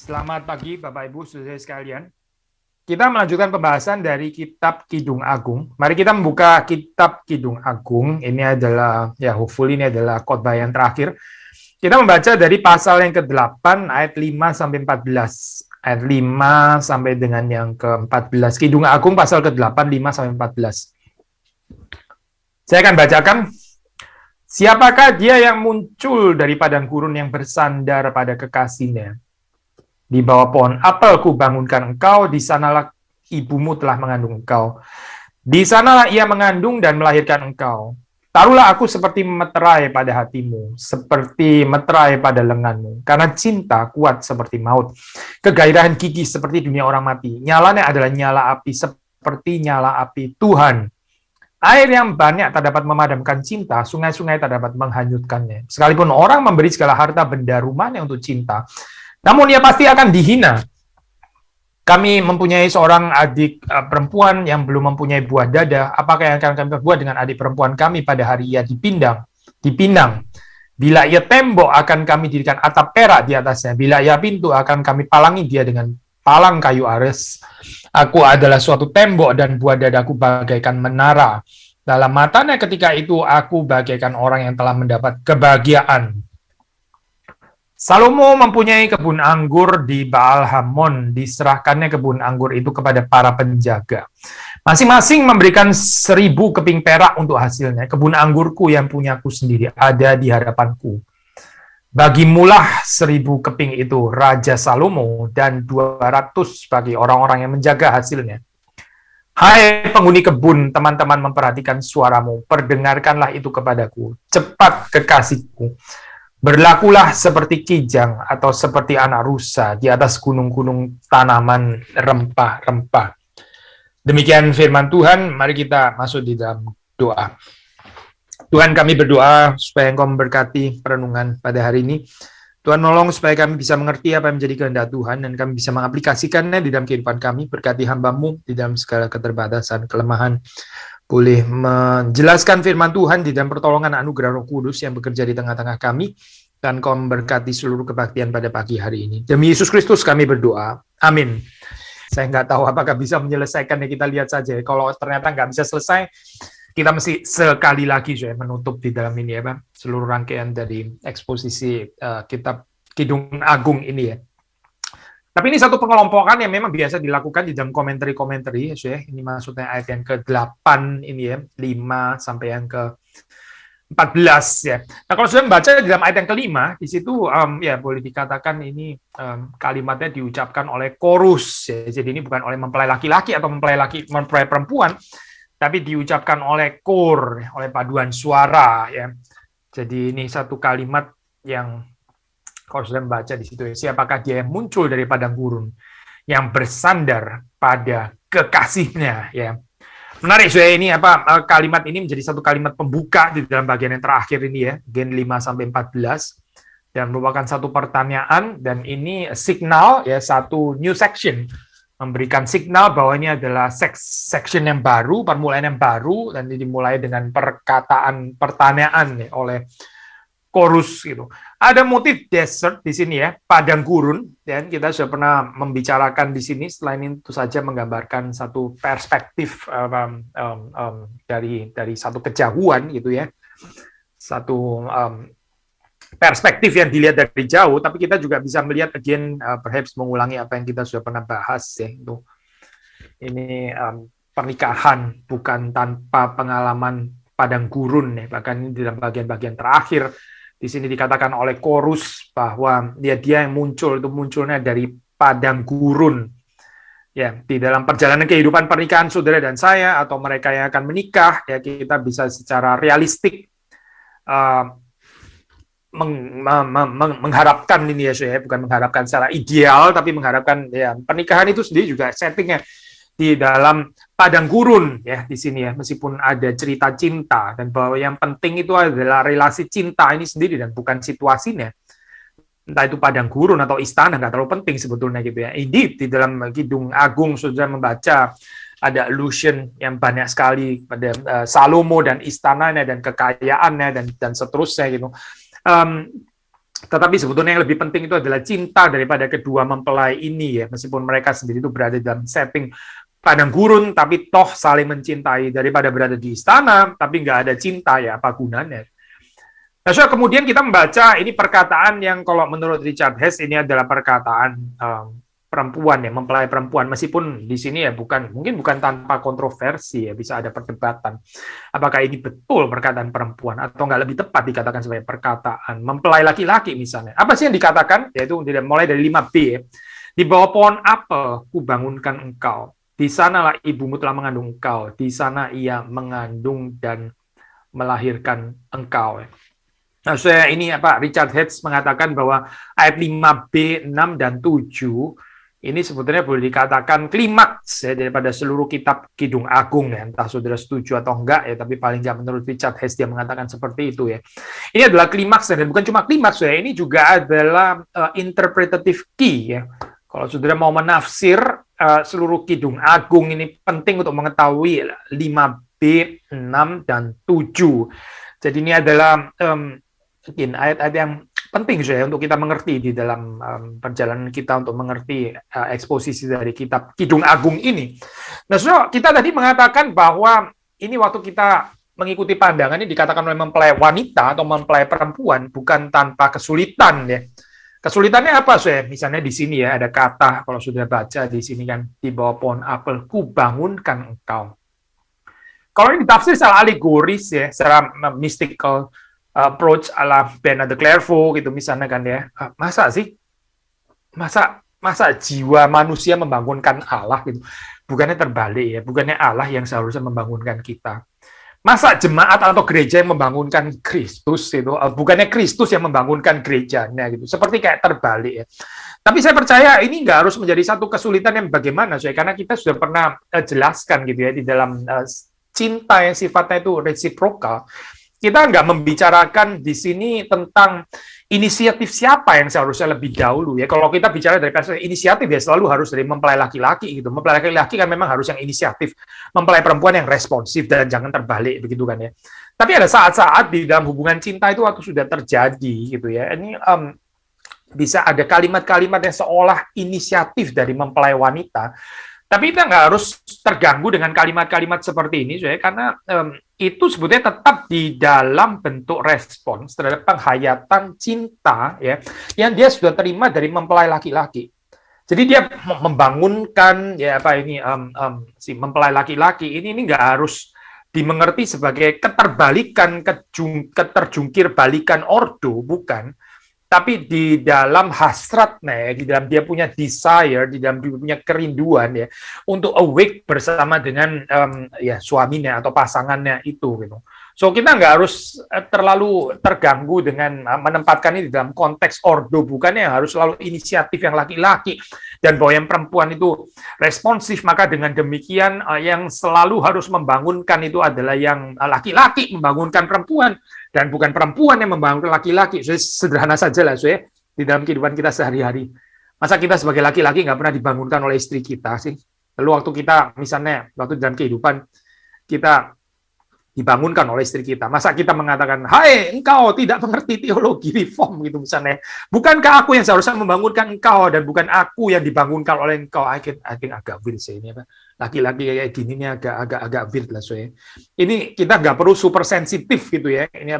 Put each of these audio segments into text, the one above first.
Selamat pagi Bapak Ibu saudara sekalian. Kita melanjutkan pembahasan dari kitab Kidung Agung. Mari kita membuka kitab Kidung Agung. Ini adalah hopefully ini adalah khotbah yang terakhir. Kita membaca dari pasal yang ke-8 ayat 5 sampai 14. Ayat 5 sampai dengan yang ke-14. Kidung Agung pasal ke-8 5 sampai 14. Saya akan bacakan. Siapakah dia yang muncul dari padang gurun yang bersandar pada kekasihnya? Di bawah pohon apel ku bangunkan engkau, di sanalah ibumu telah mengandung engkau. Di sanalah ia mengandung dan melahirkan engkau. Taruhlah aku seperti meterai pada hatimu, seperti meterai pada lenganmu. Karena cinta kuat seperti maut, kegairahan gigih seperti dunia orang mati. Nyalanya adalah nyala api, seperti nyala api Tuhan. Air yang banyak tak dapat memadamkan cinta, sungai-sungai tak dapat menghanyutkannya. Sekalipun orang memberi segala harta benda rumahnya untuk cinta, namun ia pasti akan dihina. Kami mempunyai seorang adik perempuan yang belum mempunyai buah dada. Apakah yang akan kami perbuat dengan adik perempuan kami pada hari ia dipinang? Bila ia tembok, akan kami dirikan atap perak di atasnya. Bila ia pintu, akan kami palangi dia dengan palang kayu ares. Aku adalah suatu tembok dan buah dadaku bagaikan menara. Dalam matanya ketika itu, aku bagaikan orang yang telah mendapat kebahagiaan. Salomo mempunyai kebun anggur di Baal Hamon, diserahkannya kebun anggur itu kepada para penjaga. Masing-masing memberikan 1.000 keping perak untuk hasilnya. Kebun anggurku yang punyaku sendiri ada di hadapanku. Bagimulah 1.000 keping itu, Raja Salomo, dan 200 bagi orang-orang yang menjaga hasilnya. Hai penghuni kebun, teman-teman memperhatikan suaramu, perdengarkanlah itu kepadaku. Cepat kekasihku. Berlakulah seperti kijang atau seperti anak rusa di atas gunung-gunung tanaman rempah-rempah. Demikian firman Tuhan, mari kita masuk di dalam doa. Tuhan, kami berdoa supaya Engkau memberkati perenungan pada hari ini. Tuhan nolong supaya kami bisa mengerti apa yang menjadi kehendak Tuhan dan kami bisa mengaplikasikannya di dalam kehidupan kami. Berkati hamba-Mu di dalam segala keterbatasan, kelemahan. Boleh menjelaskan firman Tuhan di dalam pertolongan anugerah Roh Kudus yang bekerja di tengah-tengah kami, dan Kau memberkati seluruh kebaktian pada pagi hari ini. Demi Yesus Kristus kami berdoa. Amin. Saya nggak tahu apakah bisa menyelesaikan, ya kita lihat saja. Kalau ternyata nggak bisa selesai, kita mesti sekali lagi menutup di dalam ini ya, Bang. Seluruh rangkaian dari eksposisi kitab Kidung Agung ini ya. Tapi ini satu pengelompokan yang memang biasa dilakukan di dalam komentari-komentari, ya. Ini maksudnya ayat yang ke-8 ini ya, 5 sampai yang ke-14 ya. Nah, kalau sudah membaca di dalam ayat yang ke-5, di situ ya boleh dikatakan ini kalimatnya diucapkan oleh chorus ya. Jadi ini bukan oleh mempelai laki-laki atau mempelai perempuan, tapi diucapkan oleh kor, oleh paduan suara ya. Jadi ini satu kalimat yang kalau sudah membaca di situ, siapakah dia yang muncul dari padang gurun yang bersandar pada kekasihnya ya. Menarik saya ini kalimat ini menjadi satu kalimat pembuka di dalam bagian yang terakhir ini ya, gen 5 sampai 14 dan merupakan satu pertanyaan dan ini signal ya, satu new section memberikan signal bahwa ini adalah section yang baru, permulaan yang baru dan dimulai dengan pertanyaan ya, oleh chorus gitu. Ada motif desert di sini ya, padang gurun, dan kita sudah pernah membicarakan di sini. Selain itu saja menggambarkan satu perspektif dari satu kejauhan gitu ya, satu perspektif yang dilihat dari jauh. Tapi kita juga bisa melihat again, perhaps mengulangi apa yang kita sudah pernah bahas ya. Itu ini pernikahan bukan tanpa pengalaman padang gurun ya, bahkan ini di dalam bagian-bagian terakhir. Di sini dikatakan oleh chorus bahwa dia yang muncul itu munculnya dari padang gurun. Ya, di dalam perjalanan kehidupan pernikahan saudara dan saya atau mereka yang akan menikah ya, kita bisa secara realistik mengharapkan ini ya, bukan mengharapkan secara ideal tapi mengharapkan ya, pernikahan itu sendiri juga settingnya di dalam padang gurun ya di sini ya, meskipun ada cerita cinta dan bahwa yang penting itu adalah relasi cinta ini sendiri dan bukan situasinya. Entah itu padang gurun atau istana nggak terlalu penting sebetulnya gitu ya. Indeed, di dalam Kidung Agung sudah membaca ada allusion yang banyak sekali pada Salomo dan istananya dan kekayaannya dan seterusnya gitu. Tetapi sebetulnya yang lebih penting itu adalah cinta daripada kedua mempelai ini ya, meskipun mereka sendiri itu berada dalam setting padang gurun, tapi toh saling mencintai. Daripada berada di istana, tapi nggak ada cinta, ya apa gunanya. Nah, so, kemudian kita membaca ini perkataan yang kalau menurut Richard Hess ini adalah perkataan perempuan ya, mempelai perempuan, meskipun di sini ya mungkin bukan tanpa kontroversi ya, bisa ada perdebatan apakah ini betul perkataan perempuan atau nggak lebih tepat dikatakan sebagai perkataan mempelai laki-laki misalnya. Apa sih yang dikatakan? Yaitu mulai dari 5b ya. Di bawah pohon apel ku bangunkan engkau, di sanalah ibumu telah mengandung engkau, di sana ia mengandung dan melahirkan engkau ya. Nah, ini Richard Hess mengatakan bahwa ayat 5b, 6 dan 7 ini sebetulnya boleh dikatakan klimaks ya daripada seluruh kitab Kidung Agung ya, entah saudara setuju atau enggak ya, tapi paling nggak menurut Richard Hess dia mengatakan seperti itu ya. Ini adalah klimaks dan bukan cuma klimaks ya, ini juga adalah interpretative key ya. Kalau saudara mau menafsir seluruh Kidung Agung ini penting untuk mengetahui 5b, 6 dan 7. Jadi ini adalah ayat-ayat yang penting ya untuk kita mengerti di dalam perjalanan kita untuk mengerti eksposisi dari kitab Kidung Agung ini. Nah, so, kita tadi mengatakan bahwa ini waktu kita mengikuti pandangan ini dikatakan oleh mempelai wanita atau mempelai perempuan bukan tanpa kesulitan ya. Kesulitannya apa sih? Misalnya di sini ya ada kata kalau sudah baca di sini kan di bawah pohon apel ku bangunkan engkau. Kalau ini ditafsir secara alegoris ya, secara mystical approach ala Bernard de Clairvaux gitu misalnya kan ya, masa jiwa manusia membangunkan Allah gitu, bukannya terbalik ya, bukannya Allah yang seharusnya membangunkan kita, masa jemaat atau gereja yang membangunkan Kristus itu, bukannya Kristus yang membangunkan gerejanya gitu, seperti kayak terbalik ya. Tapi saya percaya ini nggak harus menjadi satu kesulitan yang bagaimana karena kita sudah pernah jelaskan gitu ya di dalam cinta yang sifatnya itu reciprocal. Kita nggak membicarakan di sini tentang inisiatif siapa yang seharusnya lebih dahulu ya. Kalau kita bicara dari perspektif inisiatif ya selalu harus dari mempelai laki-laki gitu. Mempelai laki-laki kan memang harus yang inisiatif, mempelai perempuan yang responsif dan jangan terbalik begitu kan ya. Tapi ada saat-saat di dalam hubungan cinta itu waktu sudah terjadi gitu ya. Ini bisa ada kalimat-kalimat yang seolah inisiatif dari mempelai wanita. Tapi kita nggak harus terganggu dengan kalimat-kalimat seperti ini, karena itu sebetulnya tetap di dalam bentuk respons terhadap penghayatan cinta ya, yang dia sudah terima dari mempelai laki-laki. Jadi dia membangunkan ya si mempelai laki-laki ini nggak harus dimengerti sebagai keterbalikan, keterjungkir balikan ordo, bukan. Tapi di dalam hasratnya, di dalam dia punya desire, di dalam dia punya kerinduan ya, untuk awake bersama dengan suaminya atau pasangannya itu gitu. So kita nggak harus terlalu terganggu dengan menempatkan ini di dalam konteks ordo, bukannya harus selalu inisiatif yang laki-laki dan bahwa yang perempuan itu responsif, maka dengan demikian yang selalu harus membangunkan itu adalah yang laki-laki membangunkan perempuan dan bukan perempuan yang membangunkan laki-laki. So, sederhana saja lah di dalam kehidupan kita sehari-hari. Masa kita sebagai laki-laki nggak pernah dibangunkan oleh istri kita sih? Lalu waktu kita misalnya waktu dalam kehidupan kita dibangunkan oleh istri kita. Masa kita mengatakan, hai engkau tidak mengerti teologi reform gitu misalnya. Bukankah aku yang seharusnya membangunkan engkau dan bukan aku yang dibangunkan oleh engkau? I think agak weird sih ini. Laki-laki kayak gini ini agak weird lah Ini kita nggak perlu super sensitif gitu ya. Ini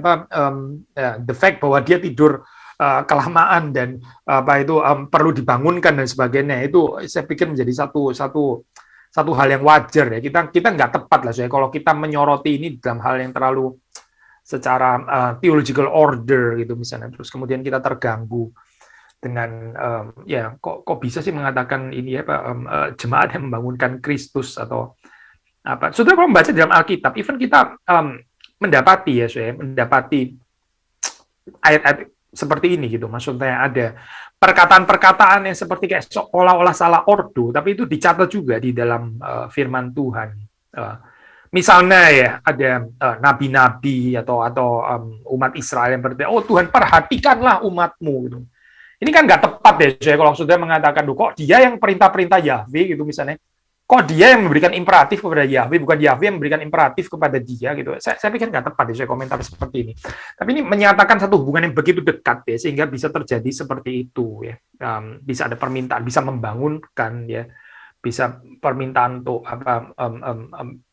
the fact bahwa dia tidur kelamaan dan perlu dibangunkan dan sebagainya itu saya pikir menjadi satu hal yang wajar ya. Kita nggak tepat lah kalau kita menyoroti ini dalam hal yang terlalu secara theological order gitu misalnya, terus kemudian kita terganggu dengan kok bisa sih mengatakan ini jemaat yang membangunkan Kristus atau apa. Saudara kalau membaca dalam Alkitab, even kita mendapati mendapati ayat-ayat seperti ini gitu, maksudnya ada perkataan-perkataan yang seperti kayak seolah-olah salah ordo, tapi itu dicatat juga di dalam firman Tuhan. Misalnya ya ada nabi-nabi atau umat Israel yang berkata, oh Tuhan perhatikanlah umatmu gitu. Ini kan nggak tepat ya, kalau saudara mengatakan, kok dia yang perintah-perintah Yahweh gitu misalnya. kok dia yang memberikan imperatif kepada Yahweh, bukan Yahweh yang memberikan imperatif kepada dia gitu. Saya pikir nggak tepat ya saya komentar seperti ini. Tapi ini menyatakan satu hubungan yang begitu dekat ya, sehingga bisa terjadi seperti itu ya. Bisa ada permintaan, bisa membangunkan ya, bisa permintaan untuk apa?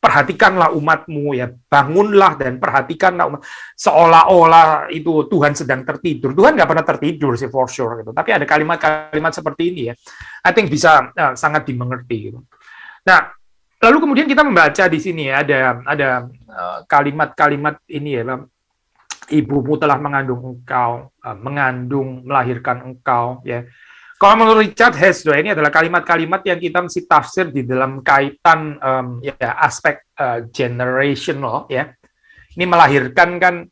Perhatikanlah umatmu ya, bangunlah dan perhatikanlah umat. Seolah-olah itu Tuhan sedang tertidur. Tuhan nggak pernah tertidur sih for sure gitu. Tapi ada kalimat-kalimat seperti ini ya, I think bisa sangat dimengerti gitu. Nah, lalu kemudian kita membaca di sini ya, ada kalimat-kalimat ini ya, ibumu telah mengandung engkau, melahirkan engkau ya. Kalau menurut Richard Hess, ini adalah kalimat-kalimat yang kita mesti tafsir di dalam kaitan ya aspek generational ya. Ini melahirkan kan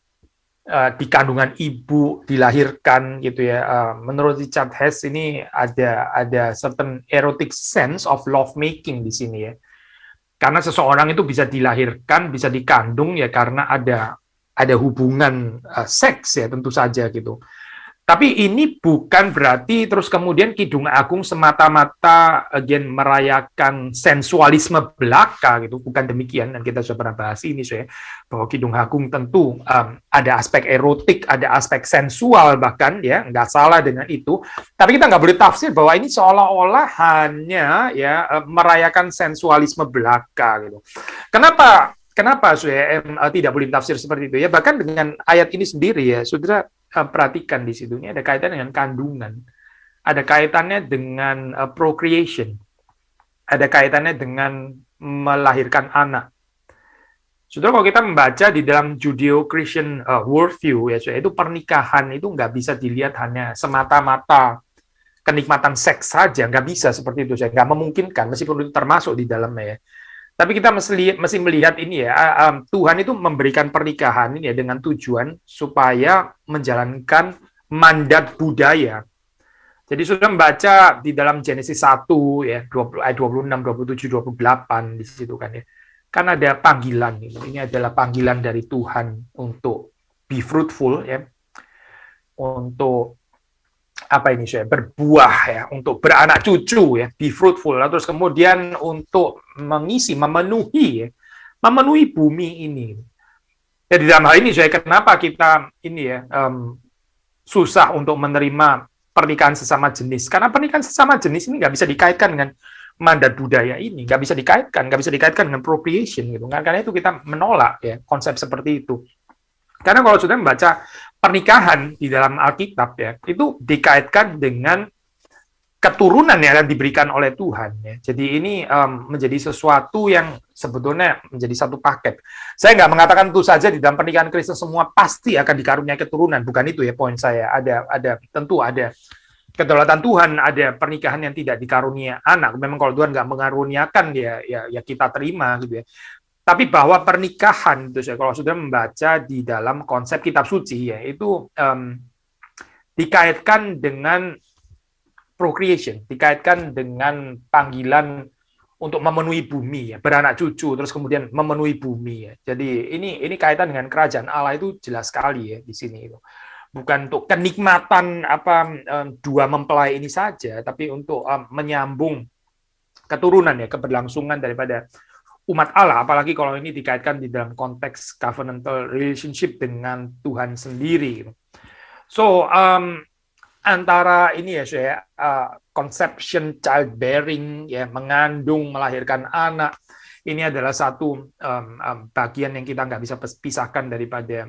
di kandungan ibu dilahirkan gitu ya. Menurut Richard Hess ini ada certain erotic sense of love making di sini ya. Karena seseorang itu bisa dilahirkan, bisa dikandung ya karena ada hubungan seks ya tentu saja gitu. Tapi ini bukan berarti terus kemudian Kidung Agung semata-mata merayakan sensualisme belaka gitu, bukan demikian. Dan kita sudah pernah bahas ini saya bahwa Kidung Agung tentu ada aspek erotik, ada aspek sensual bahkan ya, nggak salah dengan itu. Tapi kita nggak boleh tafsir bahwa ini seolah-olah hanya ya merayakan sensualisme belaka gitu. Kenapa saya tidak boleh tafsir seperti itu ya? Bahkan dengan ayat ini sendiri ya, saudara perhatikan di situ, ini ada kaitan dengan kandungan, ada kaitannya dengan procreation, ada kaitannya dengan melahirkan anak. Saudara, kalau kita membaca di dalam Judeo-Christian worldview, ya, itu pernikahan itu nggak bisa dilihat hanya semata-mata kenikmatan seks saja, nggak bisa seperti itu, nggak memungkinkan, meskipun itu termasuk di dalamnya ya. Tapi kita mesti melihat ini ya, Tuhan itu memberikan pernikahan ini ya dengan tujuan supaya menjalankan mandat budaya. Jadi sudah membaca di dalam Genesis 1 ya, 20 ayat 26, 27, 28 di situ kan ya. Kan ada panggilan ini. Ini adalah panggilan dari Tuhan untuk be fruitful ya. Untuk apa ini saya berbuah ya, untuk beranak cucu ya, be fruitful. Terus kemudian untuk mengisi, memenuhi bumi ini. Jadi dalam hal ini saya kenapa kita ini ya susah untuk menerima pernikahan sesama jenis, karena pernikahan sesama jenis ini nggak bisa dikaitkan dengan mandat budaya ini, nggak bisa dikaitkan dengan procreation gitu. Karena itu kita menolak ya konsep seperti itu. Karena kalau sudah membaca pernikahan di dalam Alkitab ya, itu dikaitkan dengan keturunan yang akan diberikan oleh Tuhan ya. Jadi ini menjadi sesuatu yang sebetulnya menjadi satu paket. Saya nggak mengatakan itu saja di dalam pernikahan Kristen semua pasti akan dikaruniai keturunan, bukan itu ya poin saya. Tentu ada kedaulatan Tuhan, ada pernikahan yang tidak dikarunia anak. Memang kalau Tuhan nggak mengaruniakan ya kita terima gitu ya. Tapi bahwa pernikahan itu saya kalau sudah membaca di dalam konsep kitab suci ya itu dikaitkan dengan procreation, dikaitkan dengan panggilan untuk memenuhi bumi ya, beranak cucu, terus kemudian memenuhi bumi ya. Jadi ini kaitan dengan kerajaan Allah itu jelas sekali ya di sini itu. Bukan untuk kenikmatan dua mempelai ini saja, tapi untuk menyambung keturunan ya, keberlangsungan daripada umat Allah, apalagi kalau ini dikaitkan di dalam konteks covenantal relationship dengan Tuhan sendiri. So, antara ini ya saya conception, childbearing, ya mengandung, melahirkan anak, ini adalah satu bagian yang kita nggak bisa pisahkan daripada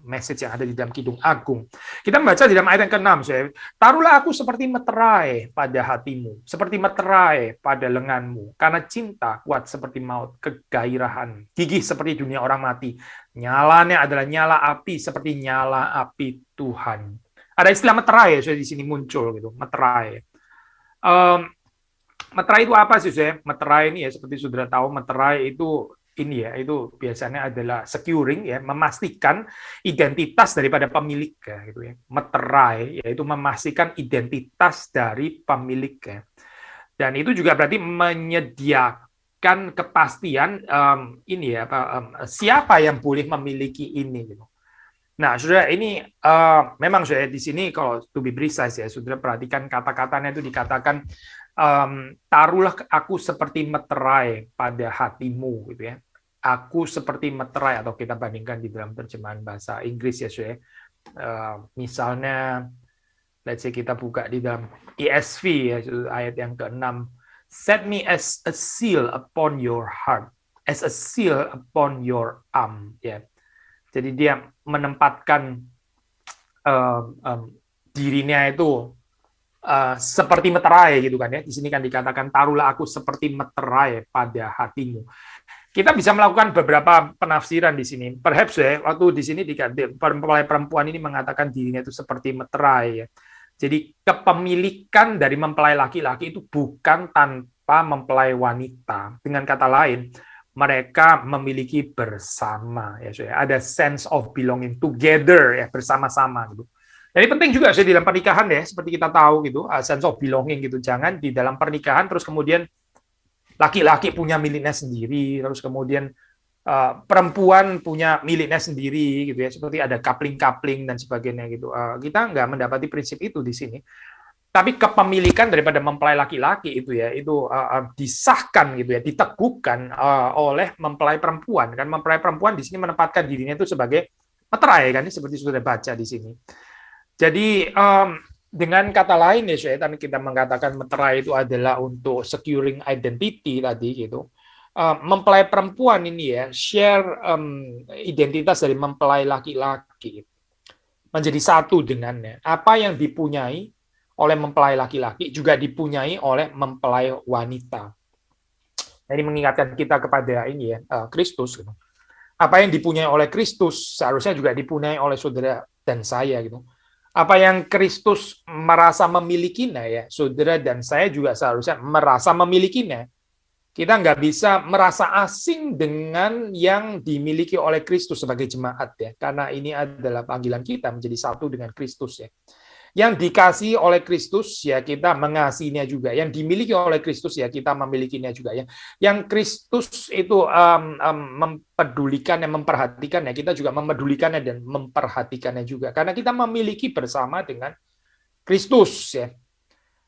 message yang ada di dalam Kidung Agung. Kita membaca di dalam ayat yang ke-6, saya, taruhlah aku seperti meterai pada hatimu, seperti meterai pada lenganmu, karena cinta kuat seperti maut, kegairahan, gigih seperti dunia orang mati, nyalanya adalah nyala api seperti nyala api Tuhan. Ada istilah meterai, saya di sini muncul gitu, meterai. Meterai itu apa sih, saya? Meterai ini ya seperti sudah tahu, meterai itu ini ya, itu biasanya adalah securing ya, memastikan identitas daripada pemilik ya, gitu ya. Meterai yaitu memastikan identitas dari pemilik ya. Dan itu juga berarti menyediakan kepastian ini ya, siapa yang boleh memiliki ini gitu. Nah, saudara, ini memang saya di sini kalau to be precise ya, saudara perhatikan kata-katanya itu dikatakan taruhlah aku seperti meterai pada hatimu, gitu ya. Aku seperti meterai, atau kita bandingkan di dalam terjemahan bahasa Inggris ya, saudara. Misalnya, let's say kita buka di dalam ESV ya, ayat yang ke-6. Set me as a seal upon your heart, as a seal upon your arm. Ya. Jadi dia menempatkan dirinya itu seperti meterai gitu kan ya. Di sini kan dikatakan taruhlah aku seperti meterai pada hatimu. Kita bisa melakukan beberapa penafsiran di sini. Perhaps ya, waktu di sini mempelai perempuan ini mengatakan dirinya itu seperti meterai. Ya. Jadi kepemilikan dari mempelai laki-laki itu bukan tanpa mempelai wanita. Dengan kata lain, mereka memiliki bersama. Ya, ada sense of belonging together ya, bersama-sama gitu. Jadi penting juga sih di dalam pernikahan ya, seperti kita tahu gitu, sense of belonging gitu. Jangan di dalam pernikahan terus kemudian laki-laki punya miliknya sendiri, terus kemudian perempuan punya miliknya sendiri, gitu ya, seperti ada coupling-coupling dan sebagainya gitu. Kita nggak mendapati prinsip itu di sini. Tapi kepemilikan daripada mempelai laki-laki itu ya, itu disahkan gitu ya, diteguhkan oleh mempelai perempuan. Kan mempelai perempuan di sini menempatkan dirinya itu sebagai meterai kan, seperti sudah baca di sini. Jadi dengan kata lain ya, saya tadi kita mengatakan meterai itu adalah untuk securing identity tadi gitu. Mempelai perempuan ini ya share identitas dari mempelai laki-laki menjadi satu dengannya. Apa yang dipunyai oleh mempelai laki-laki juga dipunyai oleh mempelai wanita. Ini mengingatkan kita kepada ini ya, Kristus gitu. Apa yang dipunyai oleh Kristus seharusnya juga dipunyai oleh saudara dan saya gitu. Apa yang Kristus merasa memilikinya ya, saudara dan saya juga seharusnya merasa memilikinya. Kita nggak bisa merasa asing dengan yang dimiliki oleh Kristus sebagai jemaat ya, karena ini adalah panggilan kita menjadi satu dengan Kristus ya. Yang dikasihi oleh Kristus ya kita mengasihinya juga, yang dimiliki oleh Kristus ya kita memilikinya juga ya. Yang Kristus itu mempedulikannya, memperhatikannya, kita juga memedulikannya dan memperhatikannya juga, karena kita memiliki bersama dengan Kristus ya.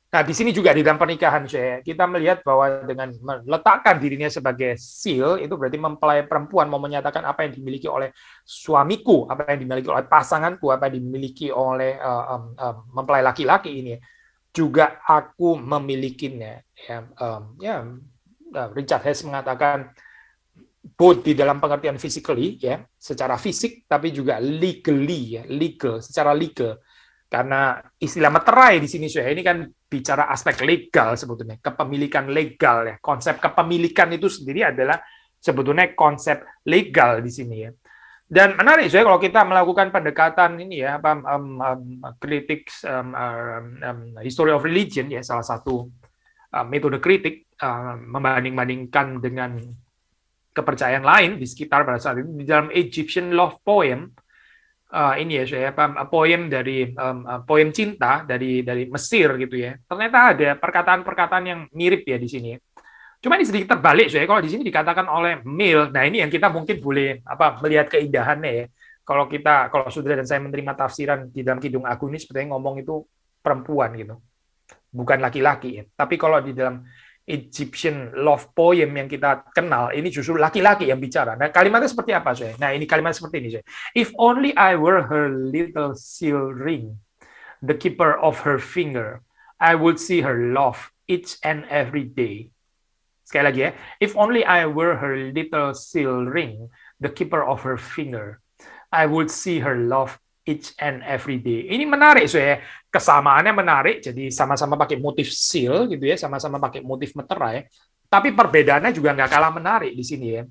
Nah, di sini juga di dalam pernikahan saya, kita melihat bahwa dengan meletakkan dirinya sebagai seal, itu berarti mempelai perempuan mau menyatakan apa yang dimiliki oleh suamiku, apa yang dimiliki oleh pasanganku, apa yang dimiliki oleh mempelai laki-laki ini, juga aku memilikinya. Richard Hess mengatakan both di dalam pengertian physically, ya, secara fisik, tapi juga legally, ya, legal, secara legal. Karena istilah meterai di sini saya ini kan bicara aspek legal sebetulnya, kepemilikan legal ya. Konsep kepemilikan itu sendiri adalah sebetulnya konsep legal di sini ya. Dan menarik saya kalau kita melakukan pendekatan ini ya, kritik history of religion ya, salah satu metode kritik membanding-bandingkan dengan kepercayaan lain di sekitar pada saat itu di dalam Egyptian love poem. Ini ya saya poem dari poem cinta dari Mesir gitu ya. Ternyata ada perkataan-perkataan yang mirip ya di sini. Cuma ini sedikit terbalik saya kalau di sini dikatakan oleh male. Nah, ini yang kita mungkin boleh melihat keindahannya ya. Kalau saudara dan saya menerima tafsiran di dalam Kidung Agung ini sepertinya ngomong itu perempuan gitu. Bukan laki-laki ya. Tapi kalau di dalam Egyptian love poem yang kita kenal, ini justru laki-laki yang bicara. Nah, kalimatnya seperti apa, saya? Nah, ini kalimat seperti ini, saya. If only I were her little seal ring, the keeper of her finger, I would see her love each and every day. Sekali lagi ya. If only I were her little seal ring, the keeper of her finger, I would see her love each and every day. Ini menarik, saya. Kesamaannya menarik, jadi sama-sama pakai motif seal gitu ya, sama-sama pakai motif meterai. Tapi perbedaannya juga nggak kalah menarik di sini ya.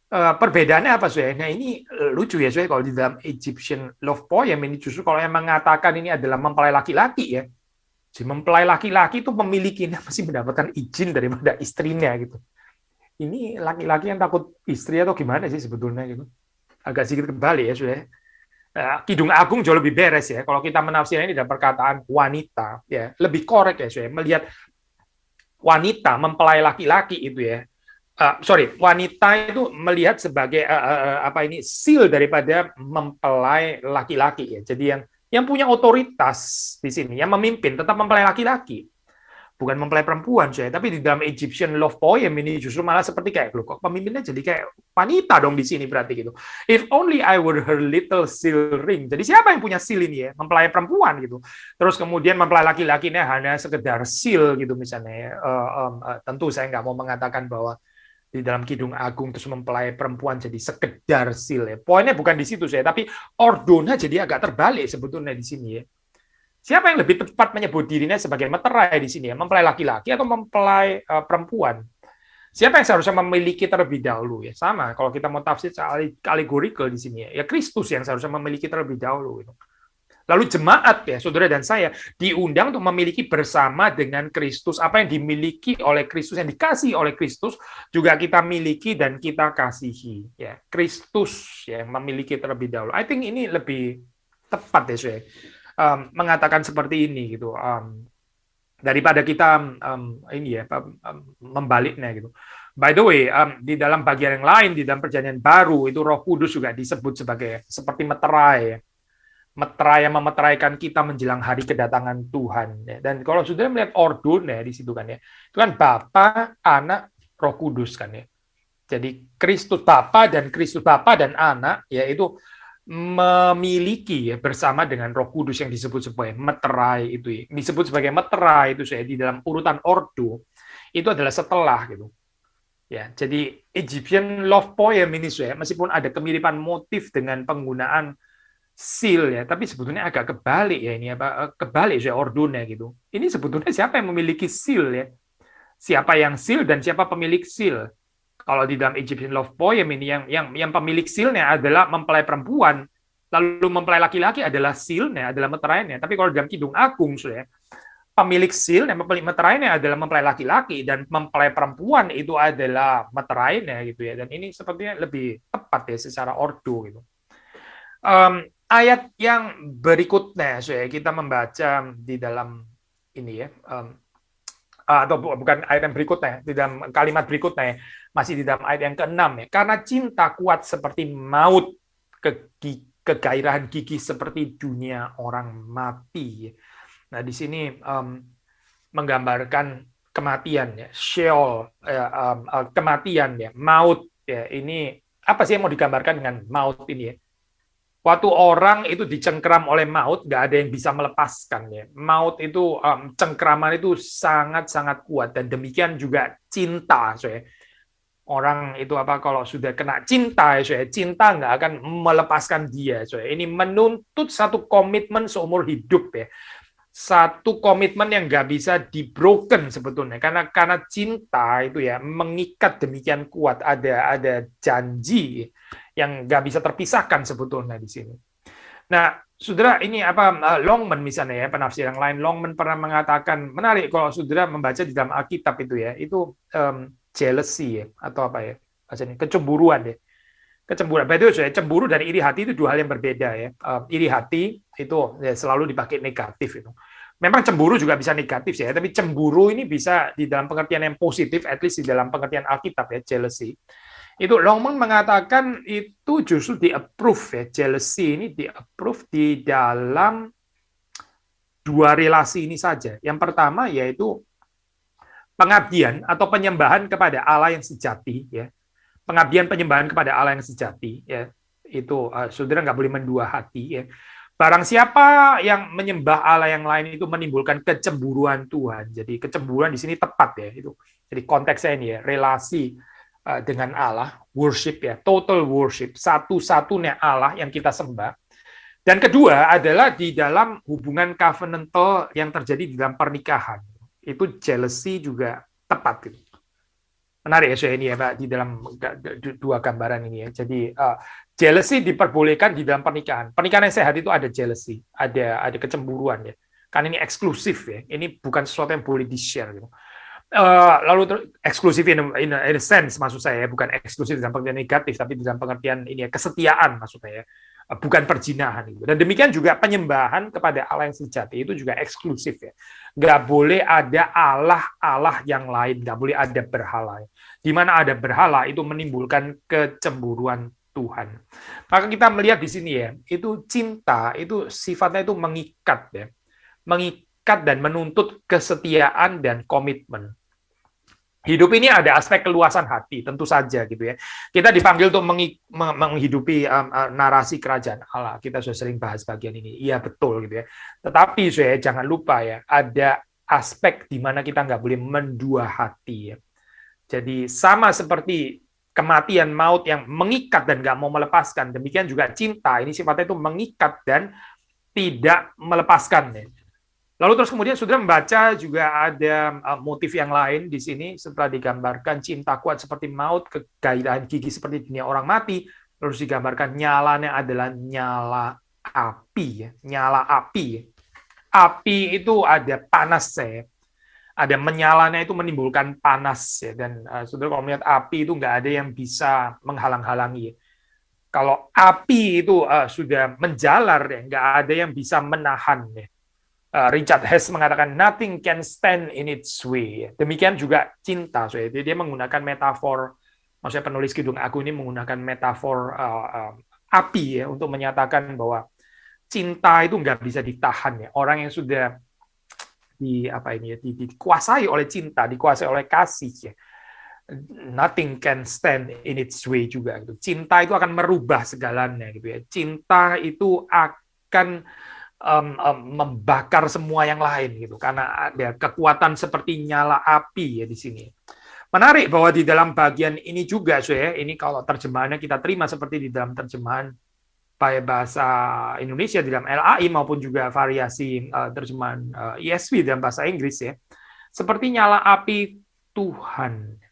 Perbedaannya apa, saya? Nah, ini lucu ya, saya. Kalau di dalam Egyptian love poem ini justru kalau yang mengatakan ini adalah mempelai laki-laki ya. Si mempelai laki-laki itu memilikinya masih mendapatkan izin daripada istrinya gitu. Ini laki-laki yang takut istri atau gimana sih sebetulnya gitu. Agak sedikit kebalik ya, sudah. Kidung Agung jauh lebih beres ya. Kalau kita menafsirkan ini dalam perkataan wanita, ya lebih korek ya, saya melihat wanita mempelai laki-laki itu ya. Wanita itu melihat sebagai seal daripada mempelai laki-laki ya. Jadi yang punya otoritas di sini, yang memimpin tetap mempelai laki-laki, bukan mempelai perempuan saya, tapi di dalam Egyptian love poem ini justru malah seperti kayak loh, kok pemimpinnya jadi kayak wanita dong di sini berarti gitu. If only I were her little seal ring. Jadi siapa yang punya seal ini ya? Mempelai perempuan gitu. Terus kemudian mempelai laki-lakinya hanya sekedar seal gitu misalnya. Tentu saya nggak mau mengatakan bahwa di dalam Kidung Agung terus mempelai perempuan jadi sekedar seal ya. Poinnya bukan di situ saya, tapi ordona jadi agak terbalik sebetulnya di sini ya. Siapa yang lebih tepat menyebut dirinya sebagai meterai di sini ya? Mempelai laki-laki atau mempelai perempuan? Siapa yang seharusnya memiliki terlebih dahulu ya? Sama kalau kita mau tafsir allegorical di sini ya. Ya Kristus yang seharusnya memiliki terlebih dahulu gitu. Lalu jemaat ya, saudara dan saya diundang untuk memiliki bersama dengan Kristus apa yang dimiliki oleh Kristus, yang dikasih oleh Kristus juga kita miliki dan kita kasihi ya. Kristus yang memiliki terlebih dahulu. I think ini lebih tepat ya saya. Mengatakan seperti ini gitu daripada kita ini ya membaliknya gitu. By the way, di dalam bagian yang lain di dalam Perjanjian Baru itu Roh Kudus juga disebut sebagai seperti meterai ya. Meterai yang memeteraikan kita menjelang hari kedatangan Tuhan ya. Dan kalau sudah melihat ordon ya di situ kan ya. Itu kan Bapa, Anak, Roh Kudus kan ya. Jadi Kristus Bapa dan Anak yaitu memiliki ya, bersama dengan Roh Kudus yang disebut sebagai meterai itu ya. Disebut sebagai meterai itu saya di dalam urutan ordo itu adalah setelah gitu. Ya, jadi Egyptian love poem ini saya meskipun ada kemiripan motif dengan penggunaan seal ya, tapi sebetulnya agak kebalik ya ini apa kebalik saya ordonnya gitu. Ini sebetulnya siapa yang memiliki seal ya? Siapa yang seal dan siapa pemilik seal? Kalau di dalam Egyptian love poem ini yang pemilik seal-nya adalah mempelai perempuan, lalu mempelai laki-laki adalah seal-nya, adalah meterainya. Tapi kalau dalam Kidung Agung sudah pemilik seal dan pemilik meterainya adalah mempelai laki-laki dan mempelai perempuan itu adalah meterainya gitu ya. Dan ini sepertinya lebih tepat ya secara ordo gitu. Ayat yang berikutnya saya kita membaca di dalam ini ya. Atau bukan ayat yang berikutnya, di dalam kalimat berikutnya ya, masih di dalam ayat yang ke-6 ya. Karena cinta kuat seperti maut, kegairahan gigih seperti dunia orang mati. Nah, di sini menggambarkan kematian ya, Sheol, kematian ya, maut ya. Ini apa sih yang mau digambarkan dengan maut ini ya? Waktu orang itu dicengkeram oleh maut, nggak ada yang bisa melepaskan ya. Maut itu cengkeraman itu sangat-sangat kuat dan demikian juga cinta. Orang itu apa kalau sudah kena cinta, cinta nggak akan melepaskan dia. Ini menuntut satu komitmen seumur hidup ya. Satu komitmen yang nggak bisa di-broken sebetulnya karena cinta itu ya mengikat demikian kuat, ada janji yang nggak bisa terpisahkan sebetulnya di sini. Nah, saudara ini apa Longman misalnya ya penafsir yang lain, Longman pernah mengatakan menarik kalau saudara membaca di dalam Alkitab itu ya, itu jealousy ya atau apa ya bahasanya kecemburuan ya. Kecemburuan. By the way, cemburu dan iri hati itu dua hal yang berbeda ya. Iri hati itu ya, selalu dipakai negatif itu. Memang cemburu juga bisa negatif ya, tapi cemburu ini bisa di dalam pengertian yang positif, at least di dalam pengertian Alkitab ya, jealousy. Itu Longman mengatakan itu justru di-approve ya, jealousy ini di-approve di dalam dua relasi ini saja. Yang pertama yaitu pengabdian atau penyembahan kepada Allah yang sejati ya. Pengabdian penyembahan kepada Allah yang sejati ya. Itu saudara nggak boleh mendua hati ya. Barang siapa yang menyembah Allah yang lain itu menimbulkan kecemburuan Tuhan. Jadi kecemburuan di sini tepat ya itu. Jadi konteksnya ini ya, relasi dengan Allah, worship ya, total worship, satu-satunya Allah yang kita sembah. Dan kedua adalah di dalam hubungan covenantal yang terjadi di dalam pernikahan. Itu jealousy juga tepat gitu. Menarik ya saya ini ya Pak di dalam dua gambaran ini ya. Jadi jealousy diperbolehkan di dalam pernikahan. Pernikahan yang sehat itu ada jealousy, ada kecemburuan ya. Karena ini eksklusif ya. Ini bukan sesuatu yang boleh di-share gitu. Lalu eksklusif in a sense maksud saya bukan eksklusif dalam pengertian negatif tapi dalam pengertian ini ya kesetiaan maksudnya ya, bukan perzinahan gitu. Dan demikian juga penyembahan kepada Allah yang sejati itu juga eksklusif ya, nggak boleh ada Allah yang lain, nggak boleh ada berhala. Di mana ada berhala itu menimbulkan kecemburuan Tuhan. Maka kita melihat di sini ya, itu cinta itu sifatnya itu mengikat ya, mengikat dan menuntut kesetiaan dan komitmen. Hidup ini ada aspek keluasan hati, tentu saja gitu ya. Kita dipanggil untuk menghidupi narasi kerajaan Allah. Kita sudah sering bahas bagian ini. Iya betul gitu ya. Tetapi saya jangan lupa ya, ada aspek di mana kita nggak boleh mendua hati ya. Jadi sama seperti kematian maut yang mengikat dan nggak mau melepaskan, demikian juga cinta ini sifatnya itu mengikat dan tidak melepaskan ya. Lalu terus kemudian saudara membaca juga ada motif yang lain di sini setelah digambarkan cinta kuat seperti maut, kegairahan gigi seperti dunia orang mati, terus digambarkan nyalanya adalah nyala api ya, nyala api. Api itu ada panasnya, ada menyalanya itu menimbulkan panas ya, dan saudara kalau melihat api itu nggak ada yang bisa menghalang-halangi. Kalau api itu sudah menjalar ya, nggak ada yang bisa menahan ya. Richard Hess mengatakan nothing can stand in its way. Demikian juga cinta. So, dia menggunakan metafor, maksudnya penulis Kidung Agung ini menggunakan metafor api ya untuk menyatakan bahwa cinta itu nggak bisa ditahan ya. Orang yang sudah dikuasai oleh cinta, dikuasai oleh kasih ya. Nothing can stand in its way juga. Gitu. Cinta itu akan merubah segalanya gitu ya. Cinta itu akan membakar semua yang lain gitu karena ada kekuatan seperti nyala api ya di sini. Menarik bahwa di dalam bagian ini juga ya, ini kalau terjemahannya kita terima seperti di dalam terjemahan bahasa Indonesia di dalam LAI maupun juga variasi terjemahan ESV dalam bahasa Inggris ya. Seperti nyala api Tuhan.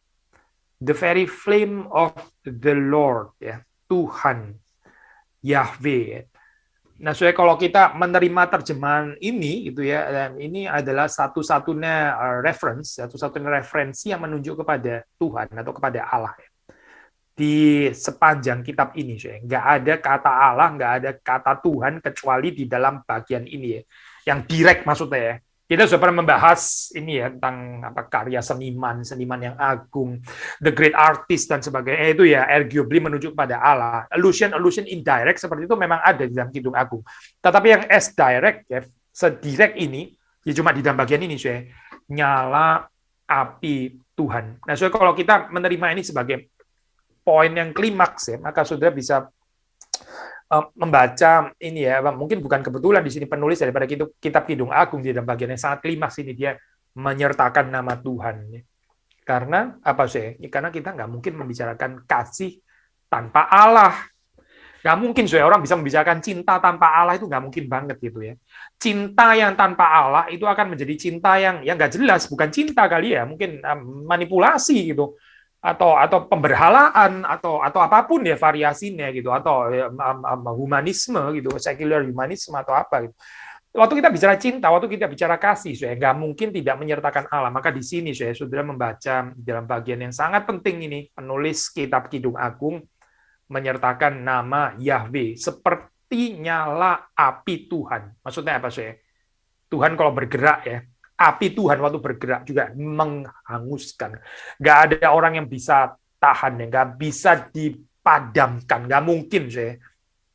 The very flame of the Lord ya, Tuhan Yahweh. Nah, soalnya kalau kita menerima terjemahan ini, gitu ya, dan ini adalah satu-satunya referensi yang menunjuk kepada Tuhan atau kepada Allah. Ya. Di sepanjang kitab ini, nggak ada kata Allah, nggak ada kata Tuhan kecuali di dalam bagian ini, ya, yang direct maksudnya. Ya. Kita sudah pernah membahas ini ya tentang karya seniman yang agung, the great artist dan sebagainya. Itu ya arguably menunjuk pada Allah. Allusion indirect seperti itu memang ada di dalam Kidung Agung. Tetapi yang as direct ya, sedirect ini ya cuma di dalam bagian ini saya nyala api Tuhan. Nah, so kalau kita menerima ini sebagai poin yang klimaks ya, maka saudara bisa membaca ini ya, mungkin bukan kebetulan di sini penulis daripada kitab Kidung Agung di dalam bagian yang sangat klimaks ini dia menyertakan nama Tuhan. Karena apa sih? Ya, karena kita nggak mungkin membicarakan kasih tanpa Allah. Nggak mungkin orang bisa membicarakan cinta tanpa Allah, itu nggak mungkin banget gitu ya. Cinta yang tanpa Allah itu akan menjadi cinta yang nggak jelas, bukan cinta kali ya, mungkin manipulasi gitu. Atau pemberhalaan atau apapun ya variasinya gitu, atau humanisme gitu, secular humanisme atau apa gitu. Waktu kita bicara cinta, waktu kita bicara kasih, nggak mungkin tidak menyertakan Allah. Maka di sini saudara membaca dalam bagian yang sangat penting ini, penulis kitab Kidung Agung menyertakan nama Yahweh seperti nyala api Tuhan. Maksudnya apa Tuhan kalau bergerak ya, api Tuhan waktu bergerak juga menghanguskan. Nggak ada orang yang bisa tahan, nggak bisa dipadamkan, nggak mungkin.